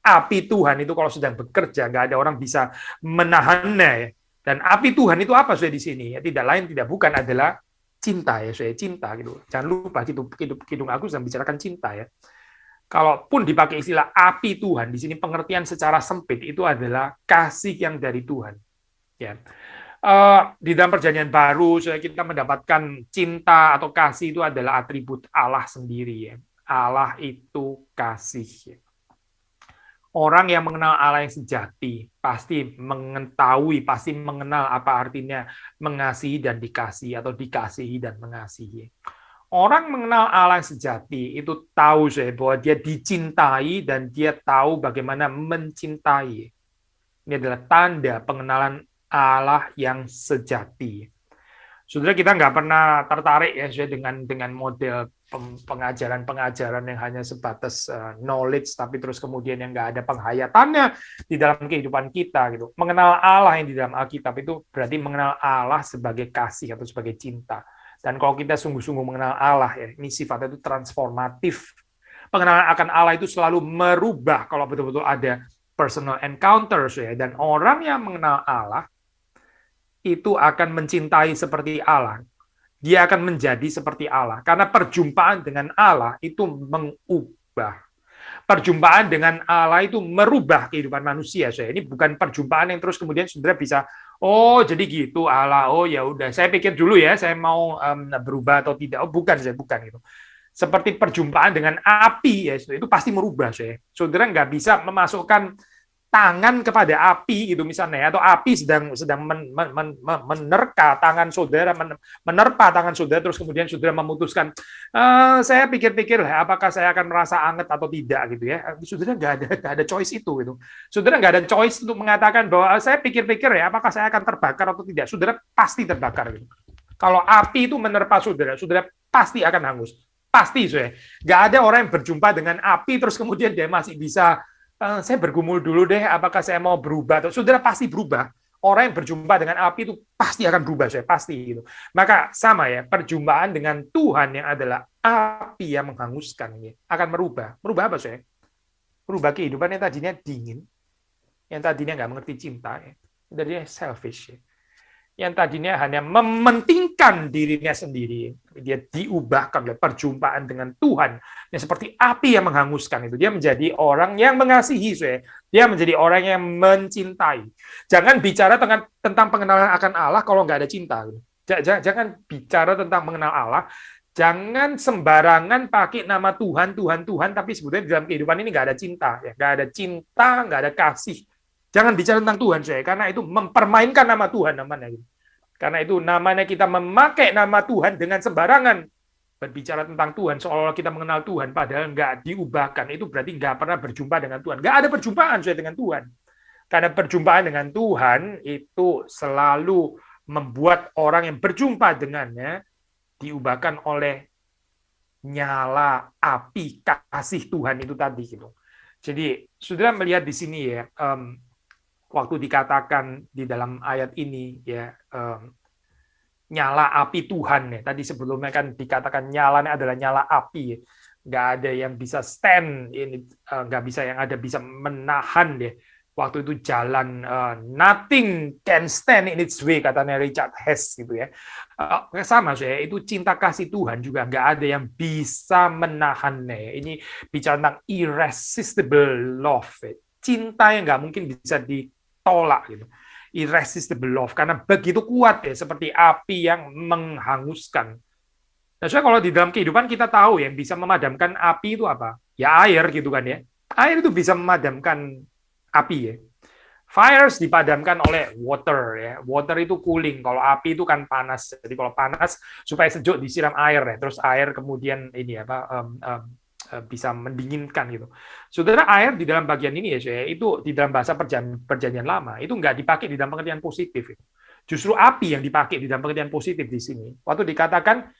Api Tuhan itu kalau sedang bekerja, nggak ada orang bisa menahannya. Dan api Tuhan itu apa di sini? Ya, tidak lain, tidak bukan adalah cinta ya, cinta gitu. Jangan lupa Kidung Agung sedang bicarakan cinta ya. Kalaupun dipakai istilah api Tuhan, di sini pengertian secara sempit itu adalah kasih yang dari Tuhan. Ya. Di dalam perjanjian baru kita mendapatkan cinta atau kasih itu adalah atribut Allah sendiri ya. Allah itu kasih. Orang yang mengenal Allah yang sejati pasti mengetahui, pasti mengenal apa artinya mengasihi dan dikasihi atau dikasihi dan mengasihi. Orang mengenal Allah yang sejati itu tahu bahwa dia dicintai dan dia tahu bagaimana mencintai. Ini adalah tanda pengenalan Allah yang sejati. Saudara, kita nggak pernah tertarik ya dengan model pengajaran yang hanya sebatas knowledge, tapi terus kemudian yang nggak ada penghayatannya di dalam kehidupan kita gitu. Mengenal Allah yang di dalam Alkitab itu berarti mengenal Allah sebagai kasih atau sebagai cinta. Dan kalau kita sungguh-sungguh mengenal Allah ya, ini sifatnya itu transformatif. Pengenalan akan Allah itu selalu merubah kalau betul-betul ada personal encounters ya. Dan orang yang mengenal Allah itu akan mencintai seperti Allah. Dia akan menjadi seperti Allah. Karena perjumpaan dengan Allah itu mengubah. Perjumpaan dengan Allah itu merubah kehidupan manusia. Ini bukan perjumpaan yang terus kemudian saudara bisa, oh jadi gitu Allah, oh ya udah, saya pikir dulu ya, saya mau berubah atau tidak. Oh bukan, saya bukan gitu. Seperti perjumpaan dengan api, ya itu pasti merubah. Saudara nggak bisa memasukkan tangan kepada api gitu misalnya, atau api sedang menerka tangan saudara, menerpa tangan saudara, terus kemudian saudara memutuskan, saya pikir-pikir lah, apakah saya akan merasa anget atau tidak gitu ya. Saudara nggak ada choice itu gitu. Saudara nggak ada choice untuk mengatakan bahwa saya pikir-pikir ya, apakah saya akan terbakar atau tidak. Saudara pasti terbakar gitu. Kalau api itu menerpa saudara, saudara pasti akan hangus. Pasti, saudara. Nggak ada orang yang berjumpa dengan api terus kemudian dia masih bisa, saya bergumul dulu deh, apakah saya mau berubah? Atau saudara pasti berubah. Orang yang berjumpa dengan api itu pasti akan berubah, saya pasti gitu. Maka sama ya, perjumpaan dengan Tuhan yang adalah api yang menghanguskan ini akan merubah. Merubah apa, saya? Merubah kehidupan yang tadinya dingin, yang tadinya nggak mengerti cinta, ya. Tadinya selfish, ya. Yang tadinya hanya mementingkan dirinya sendiri, dia diubahkan oleh perjumpaan dengan Tuhan yang seperti api yang menghanguskan itu. Dia menjadi orang yang mengasihi, dia menjadi orang yang mencintai. Jangan bicara tentang pengenalan akan Allah kalau nggak ada cinta. Jangan bicara tentang mengenal Allah. Jangan sembarangan pakai nama Tuhan, tapi sebetulnya di dalam kehidupan ini nggak ada cinta, ya. Nggak ada cinta, nggak ada kasih. Jangan bicara tentang Tuhan, karena itu mempermainkan nama Tuhan namanya. Karena itu namanya kita memakai nama Tuhan dengan sembarangan. Berbicara tentang Tuhan, seolah-olah kita mengenal Tuhan, padahal nggak diubahkan. Itu berarti nggak pernah berjumpa dengan Tuhan. Nggak ada perjumpaan dengan Tuhan. Karena perjumpaan dengan Tuhan itu selalu membuat orang yang berjumpa dengannya diubahkan oleh nyala api kasih Tuhan itu tadi gitu. Jadi, saudara melihat di sini ya, waktu dikatakan di dalam ayat ini ya, nyala api Tuhan ya. Tadi sebelumnya kan dikatakan nyalanya adalah nyala api. Ya. Nggak ada yang bisa stand ini, nggak bisa yang ada bisa menahan deh. Waktu itu jalan, nothing can stand in its way, katanya Richard Hess gitu ya. Sama saya, itu cinta kasih Tuhan juga nggak ada yang bisa menahannya. Ini bicara tentang irresistible love. Cinta yang nggak mungkin bisa ditolak gitu. Irresistible love, karena begitu kuat ya, seperti api yang menghanguskan. Nah, soalnya kalau di dalam kehidupan kita tahu yang bisa memadamkan api itu apa? Ya air gitu kan ya. Air itu bisa memadamkan api ya. Fires dipadamkan oleh water ya. Water itu cooling, kalau api itu kan panas. Jadi kalau panas supaya sejuk disiram air ya. Terus air kemudian ini apa bisa mendinginkan gitu. Saudara, air di dalam bagian ini ya, saya itu di dalam bahasa perjanjian lama itu nggak dipakai di dalam pengertian positif. Justru api yang dipakai di dalam pengertian positif di sini. Waktu dikatakan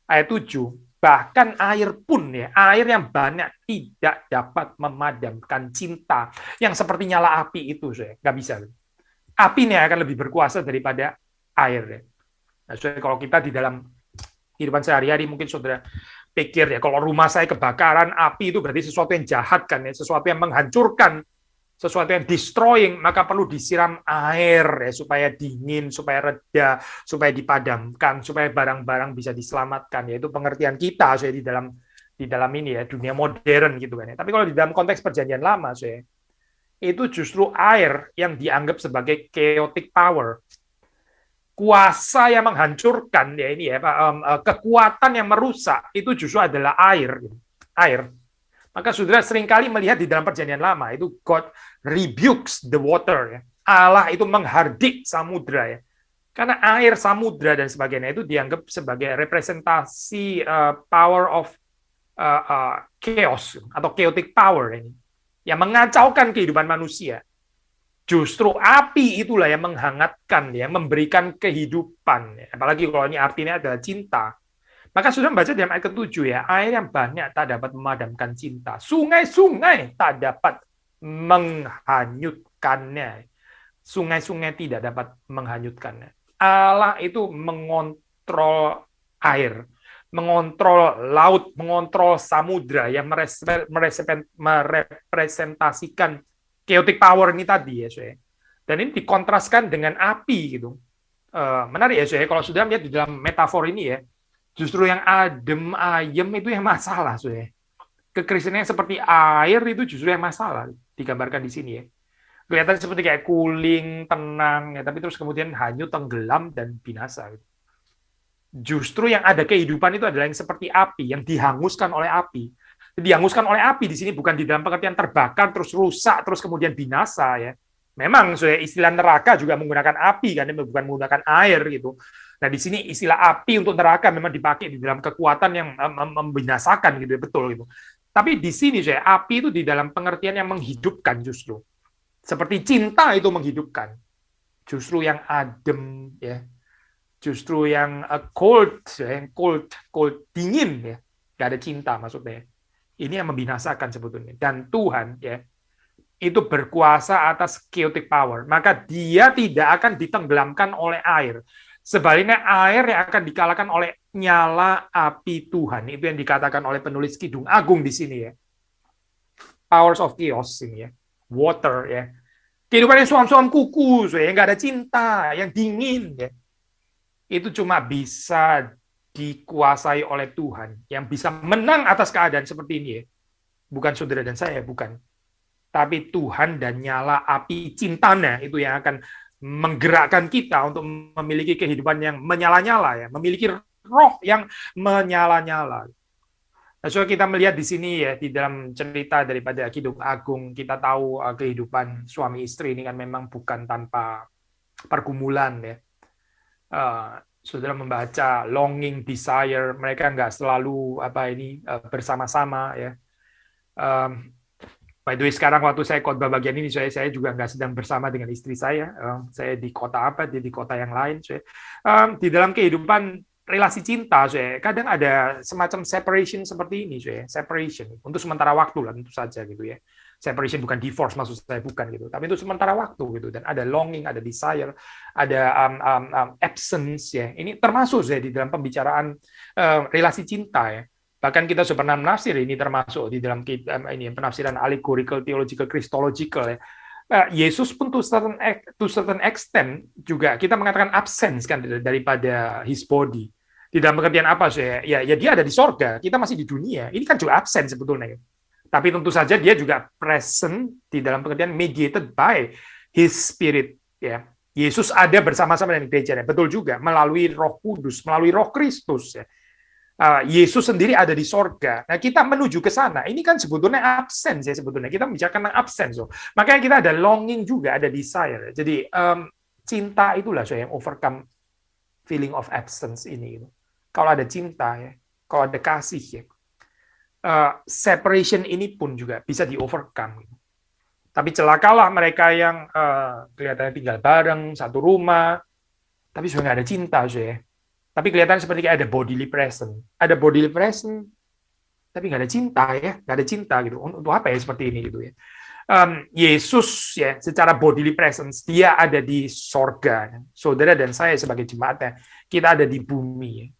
ayat 7, bahkan air pun ya, air yang banyak tidak dapat memadamkan cinta yang seperti nyala api itu, saya nggak bisa. Api ini akan lebih berkuasa daripada air. Ya. Nah, kalau kita di dalam kehidupan sehari-hari mungkin saudara pikir ya, kalau rumah saya kebakaran, api itu berarti sesuatu yang jahat kan ya, sesuatu yang menghancurkan, sesuatu yang destroying, maka perlu disiram air ya, supaya dingin, supaya reda, supaya dipadamkan, supaya barang-barang bisa diselamatkan. Yaitu pengertian kita saya di dalam ini ya, dunia modern gitu kan ya. Tapi kalau di dalam konteks perjanjian lama saya, itu justru air yang dianggap sebagai chaotic power. Kuasa yang menghancurkan ya ini ya, kekuatan yang merusak itu justru adalah air. Maka saudara seringkali melihat di dalam perjanjian lama itu God rebukes the water ya. Allah itu menghardik samudra ya. Karena air, samudra dan sebagainya itu dianggap sebagai representasi power of chaos atau chaotic power ini yang mengacaukan kehidupan manusia. Justru api itulah yang menghangatkan, yang memberikan kehidupan. Apalagi kalau ini artinya adalah cinta. Maka sudah membaca dalam ayat ke-7 ya, air yang banyak tak dapat memadamkan cinta. Sungai-sungai tak dapat menghanyutkannya. Sungai-sungai tidak dapat menghanyutkannya. Allah itu mengontrol air, mengontrol laut, mengontrol samudra yang merepresentasikan chaotic power ini tadi ya, saya. Dan ini dikontraskan dengan api gitu. Menarik ya, saya kalau sudah melihat di dalam metafor ini ya, justru yang adem ayem itu yang masalah, saya. Kekristenan yang seperti air itu justru yang masalah digambarkan di sini ya. Kelihatan seperti kayak cooling, tenang ya, tapi terus kemudian hanyut, tenggelam dan binasa. Justru yang ada kehidupan itu adalah yang seperti api, yang dihanguskan oleh api. Dihanguskan oleh api di sini bukan di dalam pengertian terbakar, terus rusak, terus kemudian binasa ya. Memang istilah neraka juga menggunakan api kan, bukan menggunakan air gitu. Nah di sini istilah api untuk neraka memang dipakai di dalam kekuatan yang membinasakan gitu ya, betul gitu. Tapi di sini api itu di dalam pengertian yang menghidupkan justru. Seperti cinta itu menghidupkan. Justru yang adem ya, justru yang cold, yang cold dingin ya, nggak ada cinta maksudnya. Ini yang membinasakan sebetulnya. Dan Tuhan ya itu berkuasa atas chaotic power, maka Dia tidak akan ditenggelamkan oleh air. Sebaliknya air yang akan dikalahkan oleh nyala api Tuhan. Itu yang dikatakan oleh penulis Kidung Agung di sini ya. Powers of chaos ini ya, water ya. Kehidupan yang suam-suam kuku, yang nggak ada cinta, yang dingin ya. Itu cuma bisa dikuasai oleh Tuhan, yang bisa menang atas keadaan seperti ini ya. Bukan saudara dan saya, bukan. Tapi Tuhan dan nyala api cintanya itu yang akan menggerakkan kita untuk memiliki kehidupan yang menyala-nyala ya, memiliki roh yang menyala-nyala. Nah, so kita melihat di sini ya, di dalam cerita daripada Kidung Agung, kita tahu kehidupan suami istri ini kan memang bukan tanpa pergumulan ya. Saudara membaca longing, desire, mereka nggak selalu bersama-sama ya. By the way, sekarang waktu saya khotbah bagian ini, saya juga nggak sedang bersama dengan istri saya. Saya di kota apa, dia di kota yang lain. Di dalam kehidupan relasi cinta, kadang ada semacam separation seperti ini, separation untuk sementara waktu lah, tentu saja gitu ya. Separation bukan divorce maksud saya, bukan gitu, tapi itu sementara waktu gitu. Dan ada longing, ada desire, ada absence ya. Ini termasuk di dalam pembicaraan relasi cinta ya. Bahkan kita sudah pernah menafsir ini termasuk di dalam ini penafsiran allegorical, theological, christological ya. Yesus pun to certain extent juga kita mengatakan absence kan daripada his body. Di dalam pengertian apa sih? Ya dia ada di sorga, kita masih di dunia. Ini kan juga absen sebetulnya. Tapi tentu saja dia juga present di dalam pengertian mediated by his spirit. Ya, Yesus ada bersama-sama dengan gerejanya. Betul juga melalui Roh Kudus, melalui Roh Kristus. Ya. Yesus sendiri ada di sorga. Nah, kita menuju ke sana. Ini kan sebetulnya absen ya sebetulnya. Kita membicarakan tentang absen. Makanya kita ada longing juga, ada desire. Jadi cinta itulah yang overcome feeling of absence ini. Kalau ada cinta ya, kalau ada kasih ya, separation ini pun juga bisa di overcome. Tapi celakalah mereka yang kelihatannya tinggal bareng satu rumah, tapi sudah nggak ada cinta ya. Tapi kelihatan seperti kayak ada bodily present, tapi nggak ada cinta ya, nggak ada cinta gitu. Untuk apa ya seperti ini gitu ya? Yesus ya, secara bodily presence dia ada di sorga. Saudara dan saya sebagai jemaatnya, kita ada di bumi. Ya.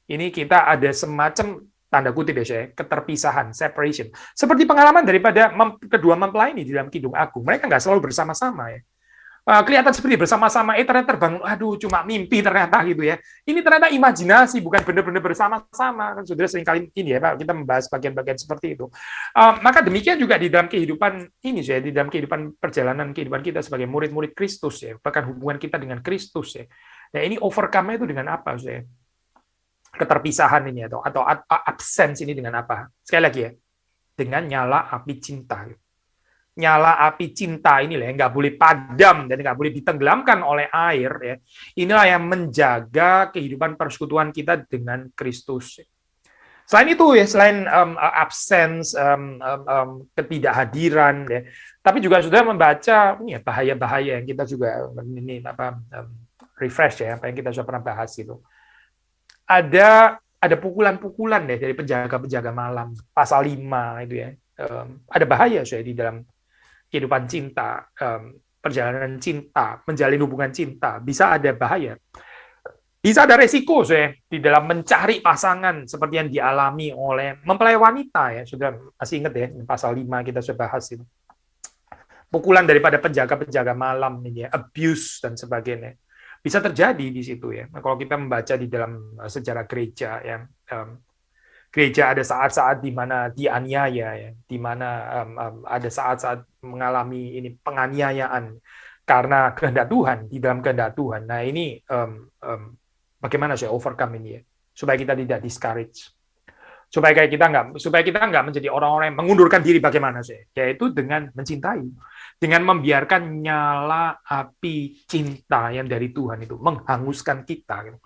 Ini kita ada semacam tanda kutip ya, keterpisahan, separation. Seperti pengalaman daripada kedua mempelai ini di dalam Kidung Agung. Mereka nggak selalu bersama-sama ya. Kelihatan seperti bersama-sama, ternyata terbangun, aduh cuma mimpi ternyata gitu ya. Ini ternyata imajinasi, bukan benar-benar bersama-sama. Kan saudara seringkali ini ya Pak, kita membahas bagian-bagian seperti itu. Maka demikian juga di dalam kehidupan ini ya, di dalam kehidupan perjalanan kehidupan kita sebagai murid-murid Kristus ya, bahkan hubungan kita dengan Kristus ya. Nah ini overcome-nya itu dengan apa ya? Keterpisahan ini atau absence ini dengan apa? Sekali lagi ya, dengan nyala api cinta. Nyala api cinta ini lah nggak boleh padam dan nggak boleh ditenggelamkan oleh air ya. Inilah yang menjaga kehidupan persekutuan kita dengan Kristus. Selain itu ya, selain absence, ketidakhadiran ya, tapi juga sudah membaca ini ya, bahaya-bahaya yang kita juga ini refresh ya, apa yang kita sudah pernah bahas gitu. Ada pukulan-pukulan deh dari penjaga-penjaga malam, pasal 5 itu ya. Ada bahaya di dalam kehidupan cinta, perjalanan cinta, menjalin hubungan cinta, bisa ada bahaya. Bisa ada resiko di dalam mencari pasangan seperti yang dialami oleh mempelai wanita ya. Sudah masih ingat ya, pasal 5 kita sudah bahas itu. Pukulan daripada penjaga-penjaga malam ini ya, abuse dan sebagainya. bisa terjadi di situ ya. Nah, kalau kita membaca di dalam sejarah gereja ya, gereja ada saat-saat di mana dianiaya ya, di mana ada saat-saat mengalami ini penganiayaan karena kehendak Tuhan, di dalam kehendak Tuhan. Nah, ini bagaimana saya overcome ini ya, supaya kita tidak discourage. Supaya kita nggak menjadi orang-orang yang mengundurkan diri, bagaimana sih? Yaitu dengan mencintai, dengan membiarkan nyala api cinta yang dari Tuhan itu menghanguskan kita gitu.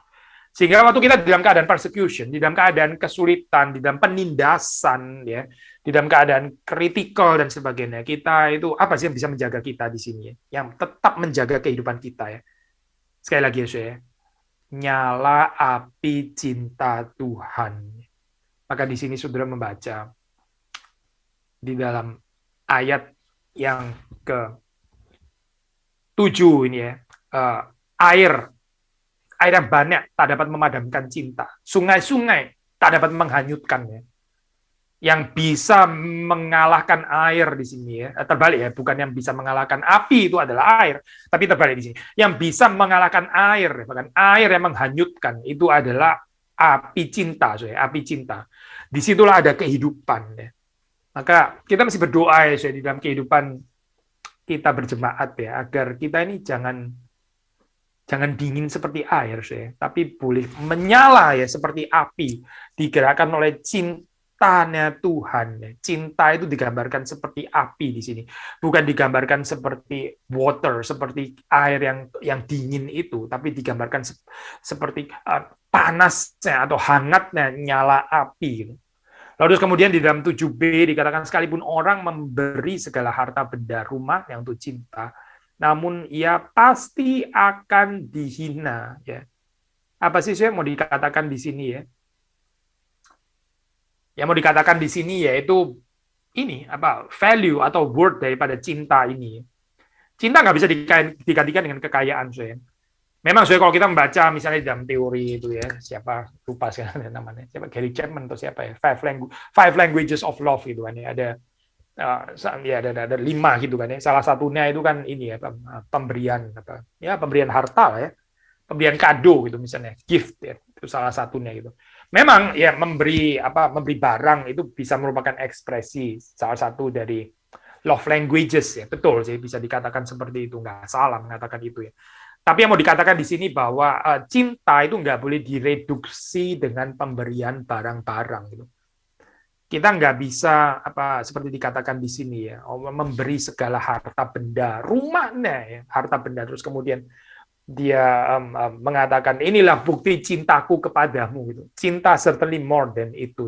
Sehingga waktu kita di dalam keadaan persecution, di dalam keadaan kesulitan, di dalam penindasan ya, di dalam keadaan kritikal dan sebagainya, kita itu apa sih yang bisa menjaga kita di sini ya? Yang tetap menjaga kehidupan kita ya. Sekali lagi ya, saya, nyala api cinta Tuhan. Maka di sini saudara membaca di dalam ayat yang ke-7 ini ya, air yang banyak tak dapat memadamkan cinta, sungai-sungai tak dapat menghanyutkannya. Yang bisa mengalahkan air di sini ya, terbalik ya, bukan yang bisa mengalahkan api itu adalah air, tapi terbalik di sini. Yang bisa mengalahkan air, bahkan air yang menghanyutkan itu adalah api cinta, api cinta. Disitulah ada kehidupan ya. Maka kita mesti berdoa ya di dalam kehidupan kita berjemaat ya, agar kita ini jangan dingin seperti air ya, tapi boleh menyala ya seperti api, digerakkan oleh cintanya Tuhan ya. Cinta itu digambarkan seperti api di sini, bukan digambarkan seperti water, seperti air yang dingin itu, tapi digambarkan seperti panasnya atau hangatnya nyala api. Lalu kemudian di dalam 7b dikatakan sekalipun orang memberi segala harta benda rumahnya untuk cinta, namun ia pasti akan dihina ya. Apa sih saya mau dikatakan di sini ya? Yang mau dikatakan di sini yaitu ini apa value atau worth daripada cinta ini. Cinta nggak bisa digantikan dengan kekayaan saya. Memang saya kalau kita membaca misalnya dalam teori itu ya, siapa lupa sekarang namanya, siapa Gary Chapman atau siapa ya, Five Languages of Love itu kan ya, ada 5 gitu kan ya. Salah satunya itu kan ini ya, pemberian harta ya, pemberian kado gitu misalnya, gift ya, itu salah satunya gitu. Memang ya memberi barang itu bisa merupakan ekspresi salah satu dari love languages ya, betul sih bisa dikatakan seperti itu, nggak salah mengatakan itu ya. Tapi yang mau dikatakan di sini bahwa cinta itu nggak boleh direduksi dengan pemberian barang-barang gitu. Kita nggak bisa seperti dikatakan di sini ya, memberi segala harta benda, rumahnya ya, harta benda, terus kemudian dia mengatakan inilah bukti cintaku kepadamu gitu. Cinta certainly more than itu,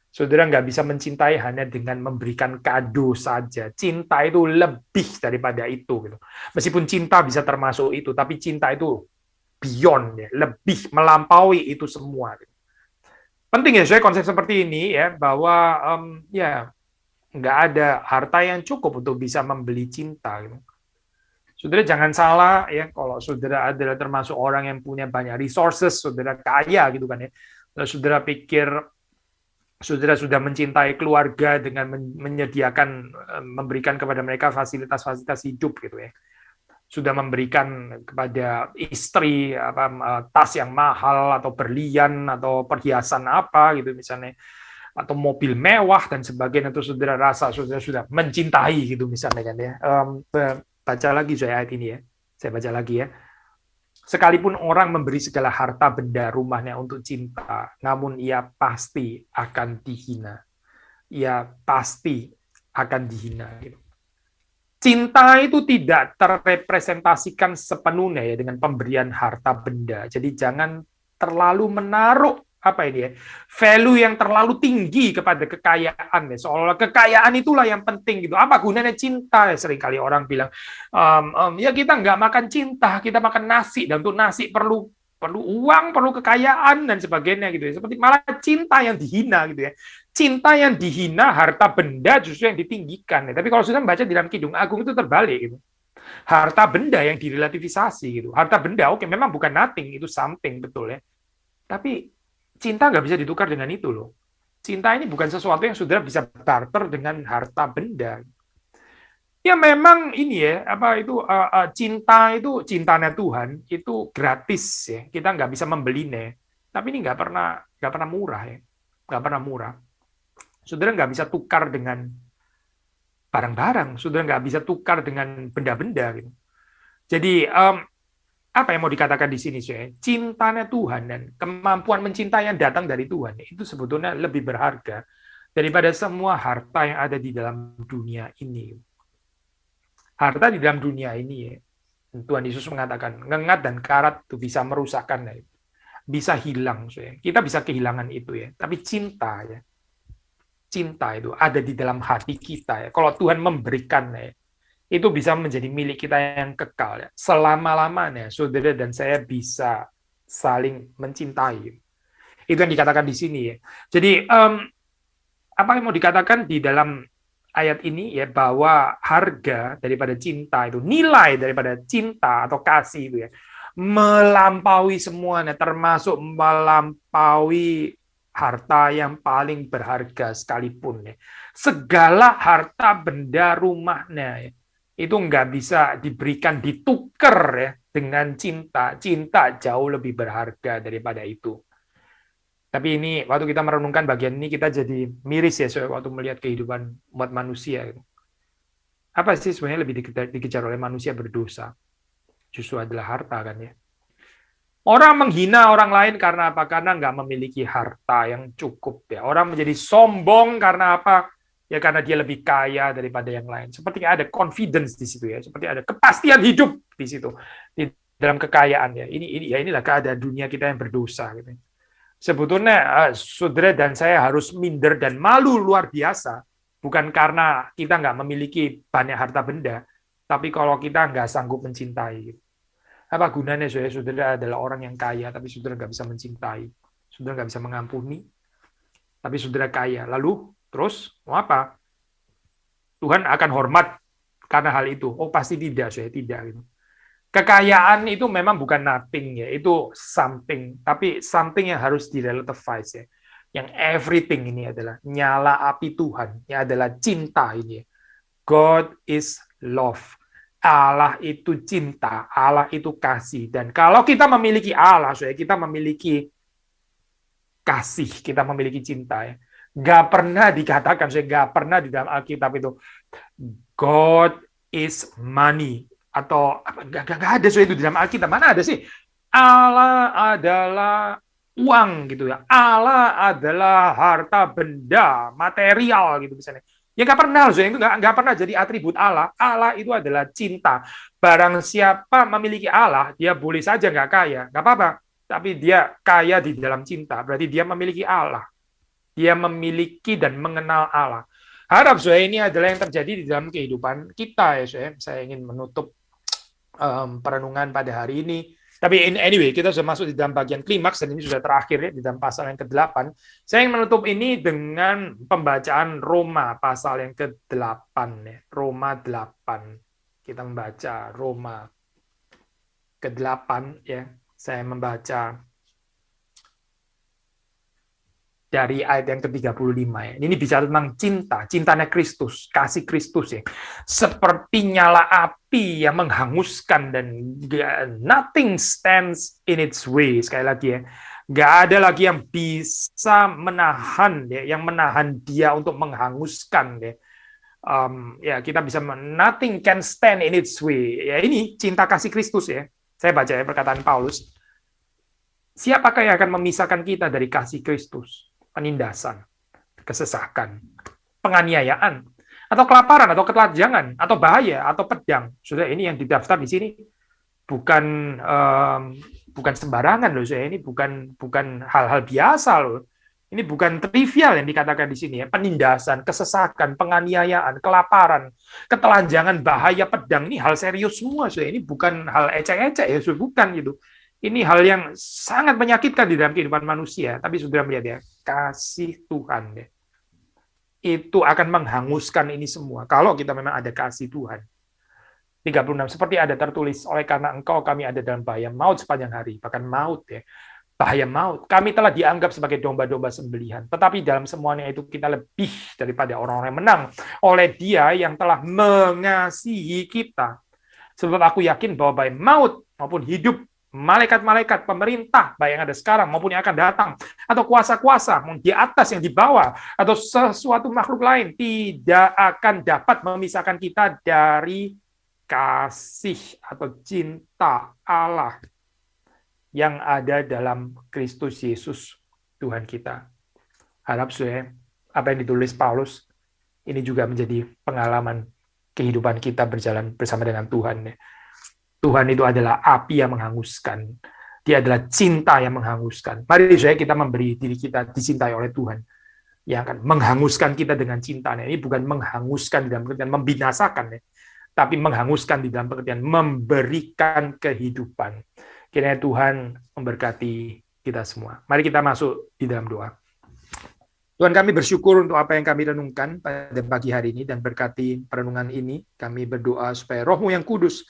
saudara nggak bisa mencintai hanya dengan memberikan kado saja. Cinta itu lebih daripada itu gitu. Meskipun cinta bisa termasuk itu, tapi cinta itu beyond ya, lebih melampaui itu semua gitu. Penting ya saya konsep seperti ini ya, bahwa ya nggak ada harta yang cukup untuk bisa membeli cinta gitu. Saudara jangan salah ya, kalau saudara adalah termasuk orang yang punya banyak resources, saudara kaya gitu kan ya. Lalu saudara pikir saudara sudah mencintai keluarga dengan menyediakan, memberikan kepada mereka fasilitas-fasilitas hidup gitu ya. Sudah memberikan kepada istri tas yang mahal atau berlian atau perhiasan apa gitu misalnya, atau mobil mewah dan sebagainya, itu saudara rasa saudara sudah mencintai gitu misalnya kan ya. Baca lagi saya ayat ini ya. Saya baca lagi ya. Sekalipun orang memberi segala harta benda rumahnya untuk cinta, namun ia pasti akan dihina. Ia pasti akan dihina. Cinta itu tidak terrepresentasikan sepenuhnya ya dengan pemberian harta benda. Jadi jangan terlalu menaruh value yang terlalu tinggi kepada kekayaan ya. Seolah-olah kekayaan itulah yang penting gitu. Apa gunanya cinta? Ya, seringkali orang bilang ya kita nggak makan cinta, kita makan nasi, dan untuk nasi perlu uang, perlu kekayaan dan sebagainya gitu ya. Seperti malah cinta yang dihina gitu ya. Cinta yang dihina, harta benda justru yang ditinggikan ya. Tapi kalau sudah membaca di dalam Kidung Agung itu terbalik gitu. Harta benda yang direlativisasi gitu. Harta benda oke, memang bukan nothing, itu something betul ya. Tapi cinta nggak bisa ditukar dengan itu loh. Cinta ini bukan sesuatu yang saudara bisa barter dengan harta benda. Ya memang ini ya, apa itu cinta itu cintanya Tuhan itu gratis ya. Kita nggak bisa membelinya. Tapi ini nggak pernah murah ya, nggak pernah murah. Saudara nggak bisa tukar dengan barang-barang, saudara nggak bisa tukar dengan benda-benda gitu. Jadi apa yang mau dikatakan di sini sih? Cintanya Tuhan dan kemampuan mencintai yang datang dari Tuhan itu sebetulnya lebih berharga daripada semua harta yang ada di dalam dunia ini. Harta di dalam dunia ini ya, Tuhan Yesus mengatakan ngengat dan karat itu bisa merusakkan ya. Bisa hilang ya. Kita bisa kehilangan itu ya, tapi cinta ya, cinta itu ada di dalam hati kita ya. Kalau Tuhan memberikan ya, itu bisa menjadi milik kita yang kekal ya. Selama-lamanya saudara dan saya bisa saling mencintai. Itu yang dikatakan di sini ya. Jadi apa yang mau dikatakan di dalam ayat ini ya, bahwa harga daripada cinta itu, nilai daripada cinta atau kasih itu ya, melampaui semuanya, termasuk melampaui harta yang paling berharga sekalipun ya. Segala harta benda rumahnya ya, itu nggak bisa diberikan, ditukar ya dengan cinta. Cinta jauh lebih berharga daripada itu. Tapi ini waktu kita merenungkan bagian ini kita jadi miris ya waktu melihat kehidupan umat manusia. Apa sih sebenarnya lebih dikejar oleh manusia berdosa? Justru adalah harta kan ya. Orang menghina orang lain karena apa? Karena nggak memiliki harta yang cukup ya. Orang menjadi sombong karena apa? Ya karena dia lebih kaya daripada yang lain. Seperti ada confidence di situ ya. Seperti ada kepastian hidup di situ. Di dalam kekayaan ya. Inilah keadaan dunia kita yang berdosa gitu. Sebetulnya saudara dan saya harus minder dan malu luar biasa, bukan karena kita nggak memiliki banyak harta benda, tapi kalau kita nggak sanggup mencintai. Apa gunanya saudara adalah orang yang kaya, tapi saudara nggak bisa mencintai, saudara nggak bisa mengampuni, tapi saudara kaya. Lalu terus mau apa? Tuhan akan hormat karena hal itu? Oh pasti tidak, saya tidak. Gitu. Kekayaan itu memang bukan nothing ya, itu something, tapi something yang harus direlativize ya. Yang everything ini adalah nyala api Tuhan, yang adalah cinta ini. God is love. Allah itu cinta, Allah itu kasih. Dan kalau kita memiliki Allah, kita memiliki kasih, kita memiliki cinta ya. Gak pernah dikatakan, gak pernah di dalam Alkitab itu God is money. Atau nggak ada itu di dalam Alkitab. Mana ada sih? Allah adalah uang gitu ya. Allah adalah harta benda, material gitu misalnya. Ya nggak pernah itu nggak pernah jadi atribut Allah. Allah itu adalah cinta. Barang siapa memiliki Allah, dia boleh saja nggak kaya, nggak apa-apa. Tapi dia kaya di dalam cinta. Berarti dia memiliki Allah. Dia memiliki dan mengenal Allah. Harap ini adalah yang terjadi di dalam kehidupan kita ya. Saya ingin menutup perenungan pada hari ini. Tapi anyway, kita sudah masuk di dalam bagian klimaks dan ini sudah terakhir ya, di dalam pasal yang ke-8. Saya ingin menutup ini dengan pembacaan Roma pasal yang ke-8 ya. Roma 8. Kita membaca Roma ke-8 ya. Saya membaca dari ayat yang ke-35 ya. Ini bicara tentang cinta, cintanya Kristus, kasih Kristus ya. Seperti nyala api yang menghanguskan dan nothing stands in its way. Sekali lagi ya, nggak ada lagi yang bisa menahan ya, yang menahan dia untuk menghanguskan ya. Ya kita bisa nothing can stand in its way. Ya ini cinta kasih Kristus ya. Saya baca ya perkataan Paulus. Siapakah yang akan memisahkan kita dari kasih Kristus? Penindasan, kesesakan, penganiayaan, atau kelaparan, atau ketelanjangan, atau bahaya, atau pedang. Sudah ini yang didaftar di sini bukan sembarangan loh, ini bukan hal-hal biasa loh. Ini bukan trivial yang dikatakan di sini ya. Penindasan, kesesakan, penganiayaan, kelaparan, ketelanjangan, bahaya, pedang, ini hal serius semua. Ini bukan hal ecek-ecek ya, bukan gitu. Ini hal yang sangat menyakitkan di dalam kehidupan manusia. Tapi sudah melihat ya, kasih Tuhan ya, itu akan menghanguskan ini semua. Kalau kita memang ada kasih Tuhan. 36, seperti ada tertulis, oleh karena engkau kami ada dalam bahaya maut sepanjang hari. Bahkan maut ya. bahaya maut. Kami telah dianggap sebagai domba-domba sembelihan. Tetapi dalam semuanya itu kita lebih daripada orang-orang yang menang oleh Dia yang telah mengasihi kita. Sebab aku yakin bahwa baik maut maupun hidup, malaikat-malaikat, pemerintah, baik yang ada sekarang maupun yang akan datang, atau kuasa-kuasa di atas yang di bawah, atau sesuatu makhluk lain, tidak akan dapat memisahkan kita dari kasih atau cinta Allah yang ada dalam Kristus Yesus, Tuhan kita. Harap saya, apa yang ditulis Paulus, ini juga menjadi pengalaman kehidupan kita berjalan bersama dengan Tuhan. Tuhan itu adalah api yang menghanguskan. Dia adalah cinta yang menghanguskan. Mari saya kita memberi diri kita dicintai oleh Tuhan, yang akan menghanguskan kita dengan cintanya. Ini bukan menghanguskan dalam pengertian membinasakan, tapi menghanguskan di dalam pengertian memberikan kehidupan. Kiranya Tuhan memberkati kita semua. Mari kita masuk di dalam doa. Tuhan, kami bersyukur untuk apa yang kami renungkan pada pagi hari ini, dan berkati perenungan ini. Kami berdoa supaya Roh-Mu yang kudus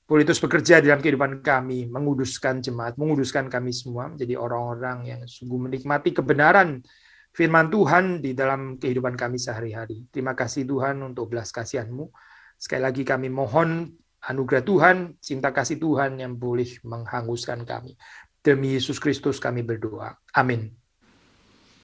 boleh terus bekerja dalam kehidupan kami, menguduskan jemaat, menguduskan kami semua menjadi orang-orang yang sungguh menikmati kebenaran firman Tuhan di dalam kehidupan kami sehari-hari. Terima kasih Tuhan untuk belas kasihan-Mu. Sekali lagi kami mohon anugerah Tuhan, cinta kasih Tuhan yang boleh menghanguskan kami. Demi Yesus Kristus kami berdoa. Amin.